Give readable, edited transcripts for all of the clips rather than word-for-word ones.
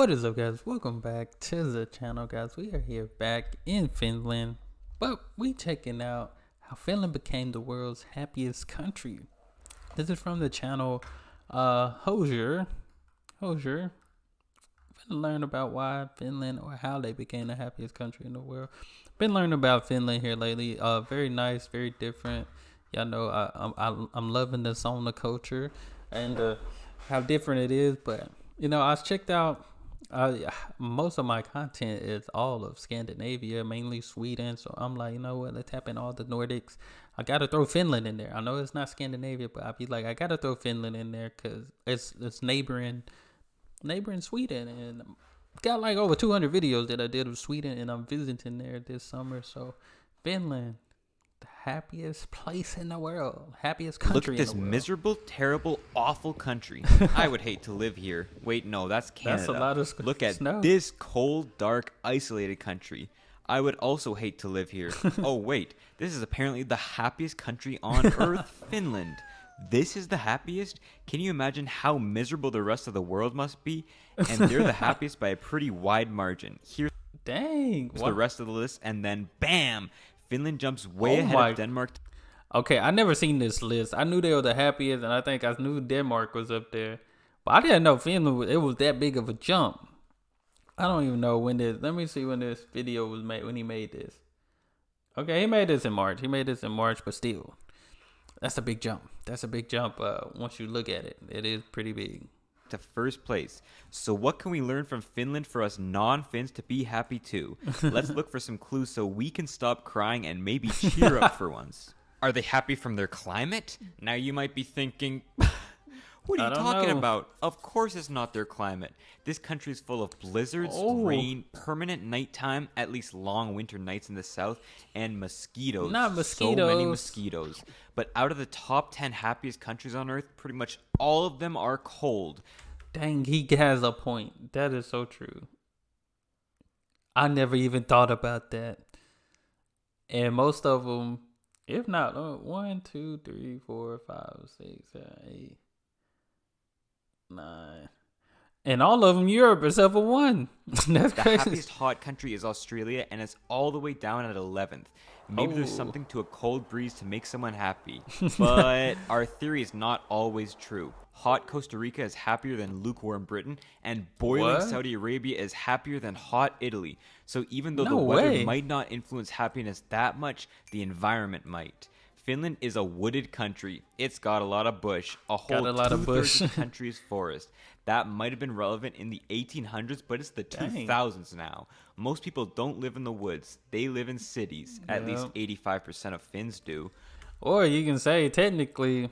What is up, guys? Welcome back to the channel, guys. We are here back in Finland, but we checking out how Finland became the world's happiest country. This is from the channel Hosier. Gonna learn about why Finland, or how they became the happiest country in the world. Been learning about Finland here lately. Very nice, very different. Y'all know I'm loving the sauna culture and how different it is. But I checked out. Most of my content is all of Scandinavia, mainly Sweden. So I'm like, you know what? Let's tap in all the Nordics. I gotta throw Finland in there. I know it's not Scandinavia, but I be like, I gotta throw Finland in there because it's neighboring Sweden, and got like over 200 videos that I did of Sweden, and I'm visiting there this summer. So Finland, the happiest place in the world, happiest country. Look at this in the world. miserable, terrible, awful country. I would hate to live here. Wait, no, that's Canada. That's a lot of Look at snow. this cold, dark, isolated country. I would also hate to live here. Oh, wait, this is apparently the happiest country on earth, Finland. This is the happiest? Can you imagine how miserable the rest of the world must be? And they're the happiest by a pretty wide margin. Here's the rest of the list, and then bam! Finland jumps way ahead of Denmark. Okay, I never seen this list. I knew they were the happiest, and I think I knew Denmark was up there. But I didn't know Finland, it was that big of a jump. I don't even know when this, let me see when this video was made, when he made this. Okay, he made this in March, but still. That's a big jump. Once you look at it. It is pretty big. To first place. So what can we learn from Finland for us non-Finns to be happy too? Let's look for some clues so we can stop crying and maybe cheer up for once. Are they happy from their climate? Now you might be thinking, what are you talking about? Of course it's not their climate. This country is full of blizzards, rain, permanent nighttime, at least long winter nights in the south, and mosquitoes. Not mosquitoes. So many mosquitoes. But out of the top 10 happiest countries on earth, pretty much all of them are cold. Dang, he has a point. That is so true. I never even thought about that. And most of them, if not, 1, 2, 3, 4, 5, 6, 7, 8, 9. And all of them Europe except for one. That's the crazy. Happiest hot country is Australia, and it's all the way down at 11th. Maybe there's something to a cold breeze to make someone happy. But our theory is not always true. Hot Costa Rica is happier than lukewarm Britain, and boiling Saudi Arabia is happier than hot Italy. So even though the weather might not influence happiness that much, the environment might. Finland is a wooded country. It's got a lot of bush. A whole two-thirds of the country is forest. That might have been relevant in the 1800s, but it's the 2000s now. Most people don't live in the woods. They live in cities. At least 85% of Finns do. Or you can say, technically,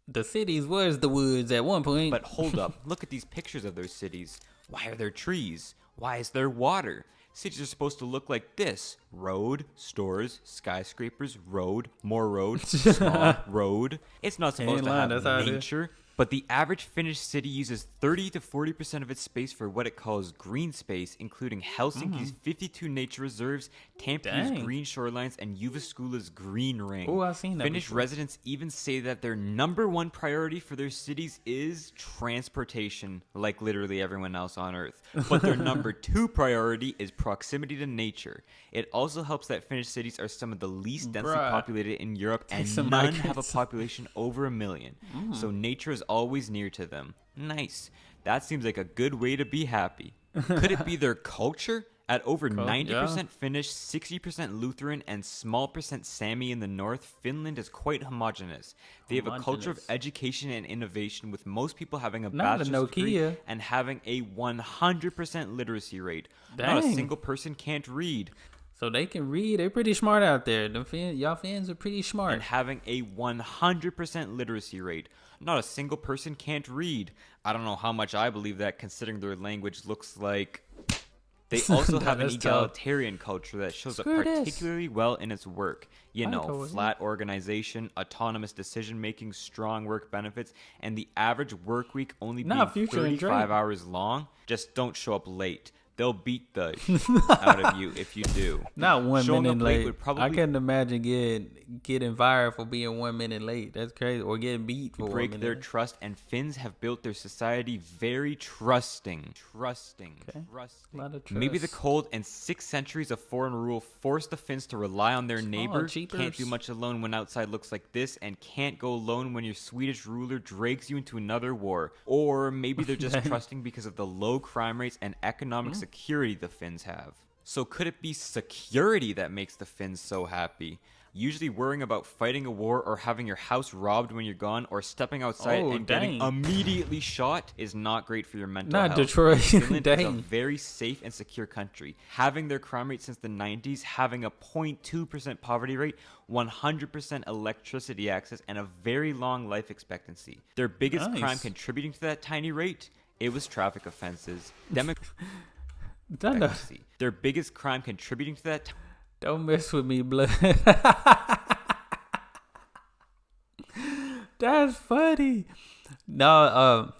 the cities was the woods at one point. But hold up. Look at these pictures of those cities. Why are there trees? Why is there water? Cities are supposed to look like this. Road, stores, skyscrapers, road, more road, small road. It's not supposed to have nature. But the average Finnish city uses 30 to 40% of its space for what it calls green space, including Helsinki's 52 nature reserves, Tampere's green shorelines, and Jyväskylä's green ring. Oh, I've seen that Finnish before. residents even say that their number one priority for their cities is transportation, like literally everyone else on Earth. But their number two priority is proximity to nature. It also helps that Finnish cities are some of the least densely populated in Europe, and none have a population over 1 million. So nature is always near to them. Nice. That seems like a good way to be happy. Could it be their culture? At over 90% Finnish, 60% Lutheran, and small percent Sami in the north, Finland is quite homogeneous. They have a culture of education and innovation, with most people having a bachelor's degree and having a 100% literacy rate. Not a single person can't read. So they can read. They're pretty smart out there. Y'all fans are pretty smart. And having a 100% literacy rate. Not a single person can't read. I don't know how much I believe that, considering their language looks like... They also have an egalitarian culture that shows up particularly well in its work. Flat organization, autonomous decision-making, strong work benefits, and the average work week only being 35 hours long. Just don't show up late. They'll beat the out of you if you do. Not 1 Showing minute up late late. would probably I couldn't imagine getting fired for being 1 minute late. That's crazy. Or getting beat for 1 break minute. their trust, and Finns have built their society very trusting. Okay. A lot of trust. Maybe the cold and 6 centuries of foreign rule forced the Finns to rely on their neighbor. jeepers. Can't do much alone when outside looks like this, and can't go alone when your Swedish ruler drags you into another war. Or maybe they're just trusting because of the low crime rates and economic security the Finns have. So could it be security that makes the Finns so happy? Usually worrying about fighting a war or having your house robbed when you're gone, or stepping outside and getting immediately shot is not great for your mental health. Not Detroit. Finland is a very safe and secure country, having their crime rate since the 90s, having a 0.2% poverty rate, 100% electricity access, and a very long life expectancy. Their biggest crime contributing to that tiny rate, it was traffic offenses. Their biggest crime contributing to that Don't mess with me, blood. That's funny. No,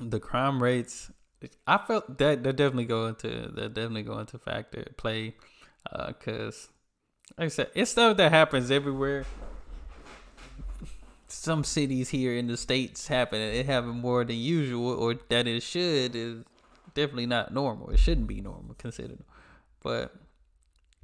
the crime rates. I felt that they definitely go into play, cause like I said, it's stuff that happens everywhere. Some cities here in the States it happen more than usual, or that it should is definitely not normal. It shouldn't be normal considered, but.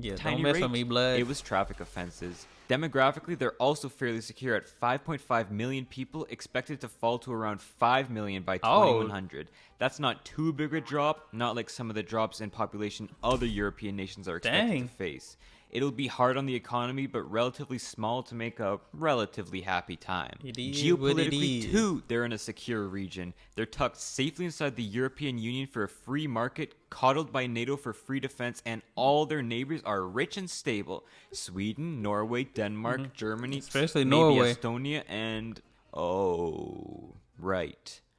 Yeah, tiny don't mess rate, with me, blood. It was traffic offenses. Demographically, they're also fairly secure at 5.5 million people, expected to fall to around 5 million by 2100. That's not too big a drop, not like some of the drops in population other European nations are expected to face. It'll be hard on the economy, but relatively small to make a relatively happy time. Geopolitically, too, they're in a secure region. They're tucked safely inside the European Union for a free market, coddled by NATO for free defense, and all their neighbors are rich and stable. Sweden, Norway, Denmark, Germany, especially maybe Norway, Estonia, and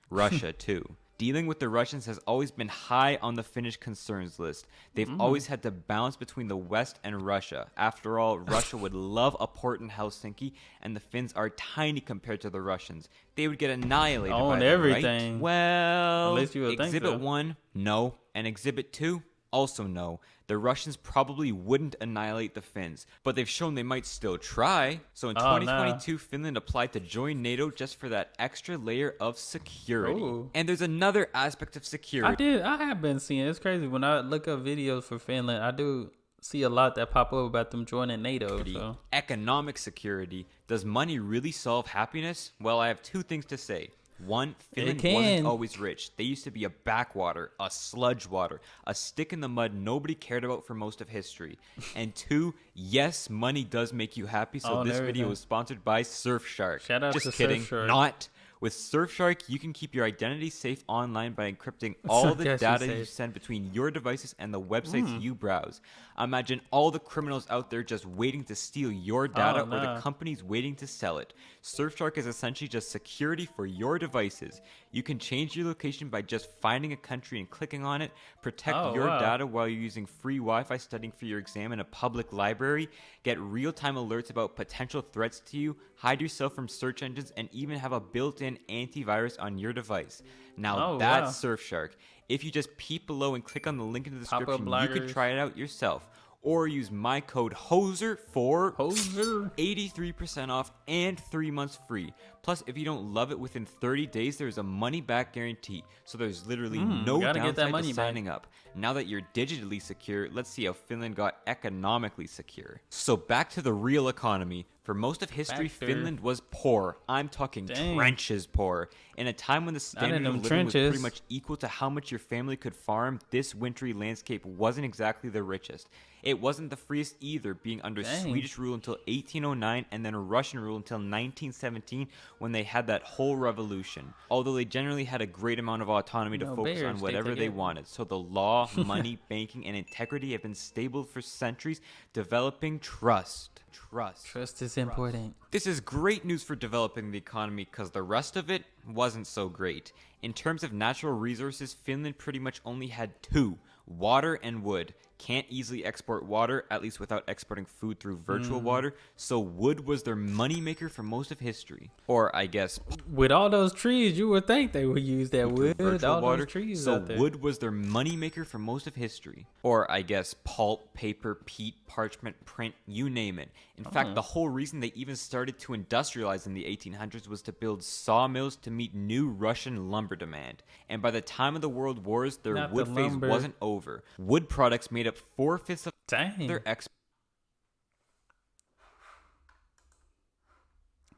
Russia too. Dealing with the Russians has always been high on the Finnish concerns list. They've always had to balance between the West and Russia. After all, Russia would love a port in Helsinki, and the Finns are tiny compared to the Russians. They would get annihilated by them, everything. Right? Well, at least you would Exhibit think so. 1, no. And Exhibit 2, also no. The Russians probably wouldn't annihilate the Finns, but they've shown they might still try. So in 2022, Finland applied to join NATO just for that extra layer of security. Ooh. And there's another aspect of security. I have been seeing. It's crazy when I look up videos for Finland. I do see a lot that pop up about them joining NATO. So. Economic security. Does money really solve happiness? Well, I have 2 things to say. 1, Finland wasn't always rich. They used to be a backwater, a sludge water, a stick in the mud nobody cared about for most of history. And 2, yes, money does make you happy. So this video is sponsored by Surfshark. Shout out Just to kidding. Surfshark. Not. With Surfshark, you can keep your identity safe online by encrypting all the data you send between your devices and the websites you browse. Imagine all the criminals out there just waiting to steal your data or the companies waiting to sell it. Surfshark is essentially just security for your devices. You can change your location by just finding a country and clicking on it, protect your data while you're using free Wi-Fi studying for your exam in a public library, get real-time alerts about potential threats to you, hide yourself from search engines, and even have a built-in antivirus on your device. Now that's Surfshark. If you just peep below and click on the link in the description, you can try it out yourself. Or use my code HOSER for 83% off and 3 months free. Plus, if you don't love it within 30 days, there's a money-back guarantee. So there's literally no downside to signing up. Now that you're digitally secure, let's see how Finland got economically secure. So back to the real economy. For most of history, Finland was poor. I'm talking trenches poor. In a time when the standard of living was pretty much equal to how much your family could farm, this wintry landscape wasn't exactly the richest. It wasn't the freest either, being under Swedish rule until 1809 and then Russian rule until 1917 when they had that whole revolution. Although they generally had a great amount of autonomy to focus on whatever they wanted. So the law, money, banking, and integrity have been stable for centuries, developing trust. Trust. Trust is important. This is great news for developing the economy because the rest of it wasn't so great. In terms of natural resources, Finland pretty much only had two: water and wood. Can't easily export water, at least without exporting food through virtual water, so wood was their moneymaker for most of history. Or, I guess, With all those trees, you would think they would use that wood. virtual All water, those trees so out there. wood was their moneymaker for most of history. Or, I guess, pulp, paper, peat, parchment, print, you name it. In fact, the whole reason they even started to industrialize in the 1800s was to build sawmills to meet new Russian lumber demand. And by the time of the World Wars, their Not wood the phase lumber. wasn't over. Wood products made up 4/5 of Dang. their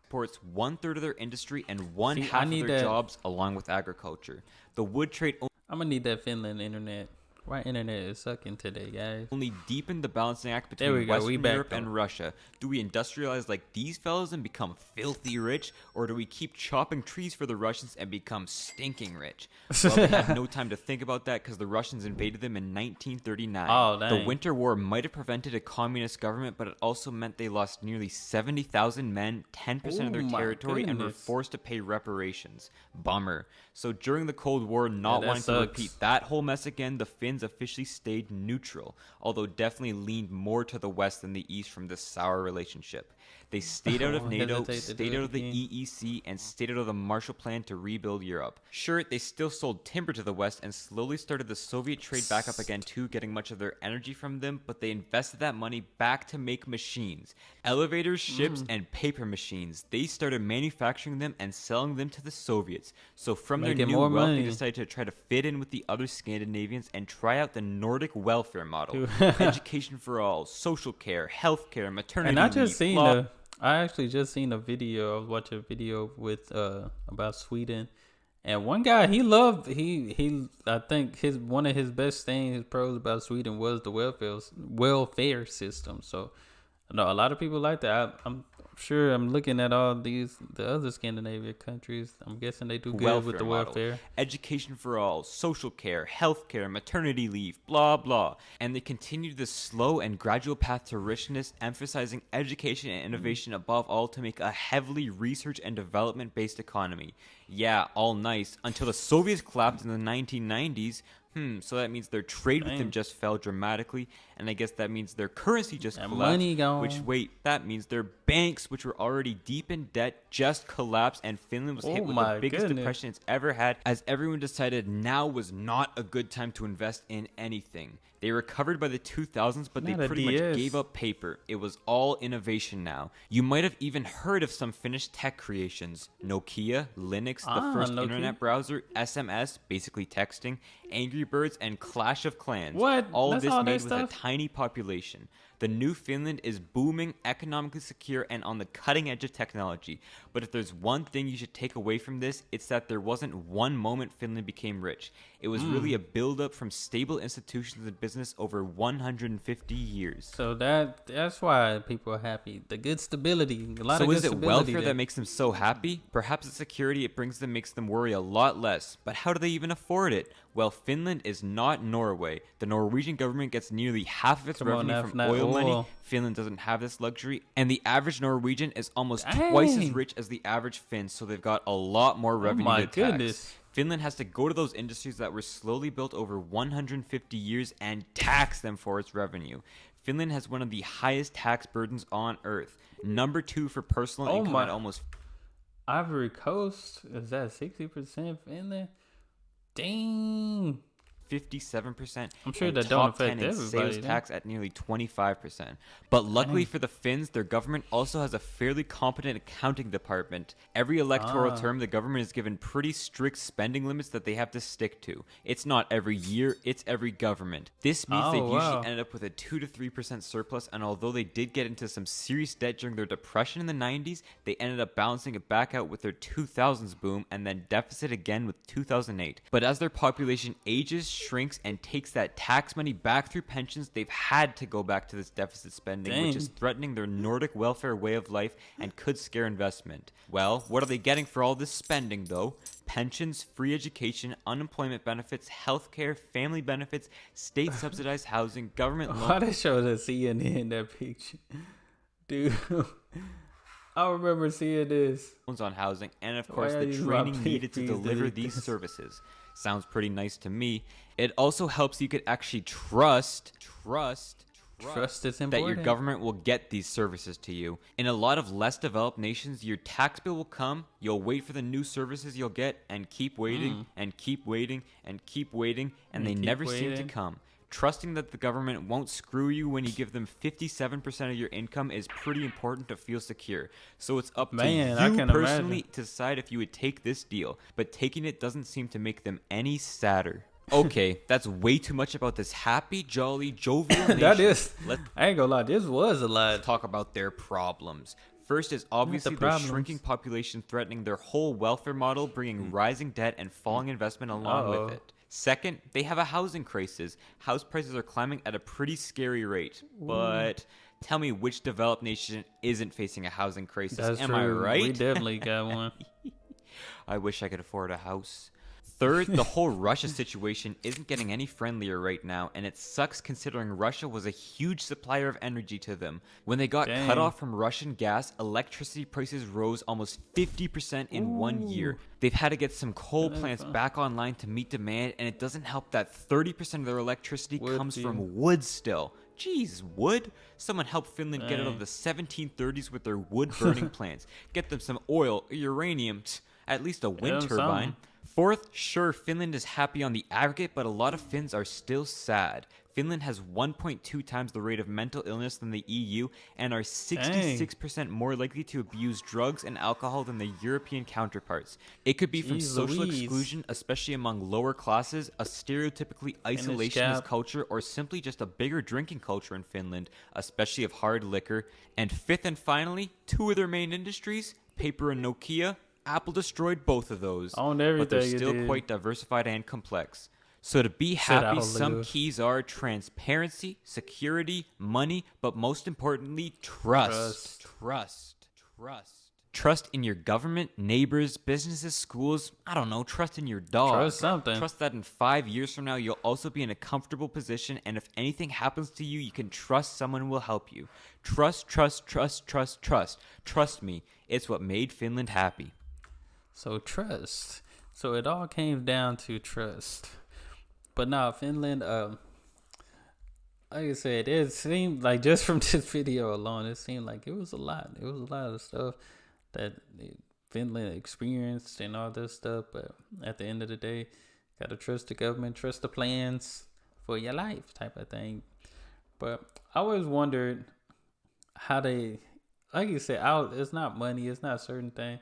exports, 1/3 of their industry, and one See, I half of need their that. jobs, along with agriculture. The wood trade I'm gonna need that Finland internet. My internet is sucking today, guys. only deepened the balancing act There we between go, we Western back Europe on. and Russia. Do we industrialize like these fellas and become filthy rich, or do we keep chopping trees for the Russians and become stinking rich? Well, they had no time to think about that because the Russians invaded them in 1939. Oh, The dang. Winter War might have prevented a communist government, but it also meant they lost nearly 70,000 men, 10% of their Oh my territory, and were goodness. forced to pay reparations. Bummer. So during the Cold War, not that wanting to sucks. repeat that whole mess again, the Finns officially stayed neutral, although definitely leaned more to the west than the east from this sour relationship. They stayed out of Won't NATO, hesitate to stayed do out it of the again. EEC, and stayed out of the Marshall Plan to rebuild Europe. Sure, they still sold timber to the west and slowly started the Soviet trade back up again too, getting much of their energy from them, but they invested that money back to make machines. Elevators, ships, and paper machines. They started manufacturing them and selling them to the Soviets. So from their Making new more wealth, they money. decided to try to fit in with the other Scandinavians and try out the Nordic welfare model. Dude. Education for all, social care, health care, maternity And I just leave, seen blah, I actually just seen a video. I was watching a video with about Sweden, and one guy he I think one of his best things, his pros about Sweden was the welfare system. So no, a lot of people like that. I'm sure I'm looking at all the other Scandinavian countries. I'm guessing they do good with the model. welfare. Education for all, social care, health care, maternity leave, blah, blah. And they continued this slow and gradual path to richness, emphasizing education and innovation above all to make a heavily research and development based economy. Yeah, all nice, until the Soviets collapsed in the 1990s. So that means their trade with them Dang. just fell dramatically, and I guess that means their currency just That collapsed. money gone. Which, wait, that means their banks, which were already deep in debt, just collapsed, and Finland was hit Oh with my the biggest goodness. depression it's ever had, as everyone decided now was not a good time to invest in anything. They recovered by the 2000s, but Not they a pretty much DS. gave up paper. It was all innovation now. You might have even heard of some Finnish tech creations: Nokia, Linux, the first Nokia. internet browser, SMS, basically texting, Angry Birds, and Clash of Clans. What? All That's this all made that with stuff? a tiny population. The new Finland is booming, economically secure, and on the cutting edge of technology. But if there's one thing you should take away from this, it's that there wasn't one moment Finland became rich. It was really a build-up from stable institutions and business over 150 years. So that's why people are happy. The good stability. A lot So of good is it stability welfare there. that makes them so happy? Perhaps the security it brings them makes them worry a lot less. But how do they even afford it? Well, Finland is not Norway. The Norwegian government gets nearly half of its Come on, revenue F, from not oil money. oil. Finland doesn't have this luxury. And the average Norwegian is almost twice as Dang. rich as the average Finn, so they've got a lot more revenue my to tax. goodness. Finland has to go to those industries that were slowly built over 150 years and tax them for its revenue. Finland has one of the highest tax burdens on earth. Number 2 for personal Oh income my- at almost Ivory Coast, is that 60% Finland? Dang. 57%. I'm sure and that don't top affect 10 in everybody, sales then. tax at nearly 25%. But luckily for the Finns, their government also has a fairly competent accounting department. Every electoral term, the government is given pretty strict spending limits that they have to stick to. It's not every year, it's every government. This means they've wow. usually ended up with a 2 to 3% surplus, and although they did get into some serious debt during their depression in the 90s, they ended up balancing it back out with their 2000s boom and then deficit again with 2008. But as their population ages, shrinks, and takes that tax money back through pensions, they've had to go back to this deficit spending, which is threatening their Nordic welfare way of life and could scare investment. Well, what are they getting for all this spending, though? Pensions, free education, unemployment benefits, healthcare, family benefits, state subsidized housing, government Why loans. they show the CNN that picture? Dude, I remember seeing this. On housing, and of Why course are the these training my needed to PhDs deliver did these this? services. Sounds pretty nice to me. It also helps you could actually trust Trust is that important. your government will get these services to you. In a lot of less developed nations, your tax bill will come, you'll wait for the new services you'll get, and keep waiting, and keep waiting, and keep waiting, and they keep never seem to waiting. come. Trusting that the government won't screw you when you give them 57% of your income is pretty important to feel secure. So it's up Man, to I you can personally imagine. to decide if you would take this deal, but taking it doesn't seem to make them any sadder. Okay, that's way too much about this happy, jolly, jovial nation. That is. Let's I ain't gonna lie. This was a lot. talk about their problems. First is obviously the problems. shrinking population threatening their whole welfare model, bringing rising debt and falling investment along Uh-oh. with it. Second, they have a housing crisis. House prices are climbing at a pretty scary rate. But tell me which developed nation isn't facing a housing crisis. That's Am true. I right? We definitely got one. I wish I could afford a house. Third, the whole Russia situation isn't getting any friendlier right now, and it sucks considering Russia was a huge supplier of energy to them. When they got cut Dang. off from Russian gas, electricity prices rose almost 50% in 1 year. They've had to get some coal plants back online to meet demand, and it doesn't help that 30% of their electricity Wood comes fuel. from wood still. Jeez, wood? Someone help Finland get out Dang. of the 1730s with their wood-burning plants. Get them some oil, uranium, at least a wind them turbine. something. Fourth, sure, Finland is happy on the aggregate, but a lot of Finns are still sad. Finland has 1.2 times the rate of mental illness than the EU and are 66% more likely to abuse drugs and alcohol than the European counterparts. It could be from Jeez social Louise. exclusion, especially among lower classes, a stereotypically isolationist gap. culture, or simply just a bigger drinking culture in Finland, especially of hard liquor. And fifth and finally, two of their main industries, paper and Nokia. Apple destroyed both of those, Owned but they're everything it still did. quite diversified and complex. So to be Sit happy, out, some Lou. keys are transparency, security, money, but most importantly, trust. Trust in your government, neighbors, businesses, schools. I don't know. Trust in your dog. Trust something. Trust that in 5 years from now, you'll also be in a comfortable position, and if anything happens to you, you can trust someone will help you. Trust. Trust me. It's what made Finland happy. So trust. So it all came down to trust. But now Finland, like I said, it seemed like just from this video alone, it seemed like it was a lot. It was a lot of stuff that Finland experienced and all this stuff. But at the end of the day, gotta trust the government, trust the plans for your life type of thing. But I always wondered how they, like you said, it's not money, it's not a certain thing,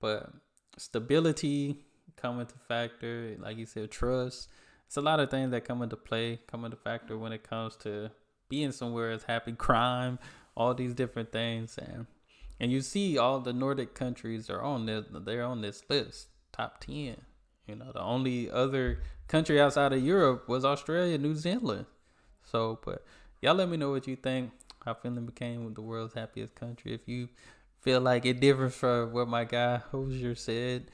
but stability come into factor. Like you said, trust. It's a lot of things that come into factor when it comes to being somewhere that's happy. Crime, all these different things, and you see all the Nordic countries are on this. They're on this list, top 10. You know, the only other country outside of Europe was Australia, New Zealand. So, but y'all let me know what you think. How Finland became the world's happiest country. If you feel like it differs from what my guy Hosier said,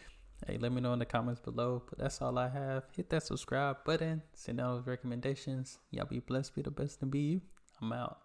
hey, let me know in the comments below. But that's all I have. Hit that subscribe button. Send out those recommendations. Y'all be blessed, be the best, and be you. I'm out.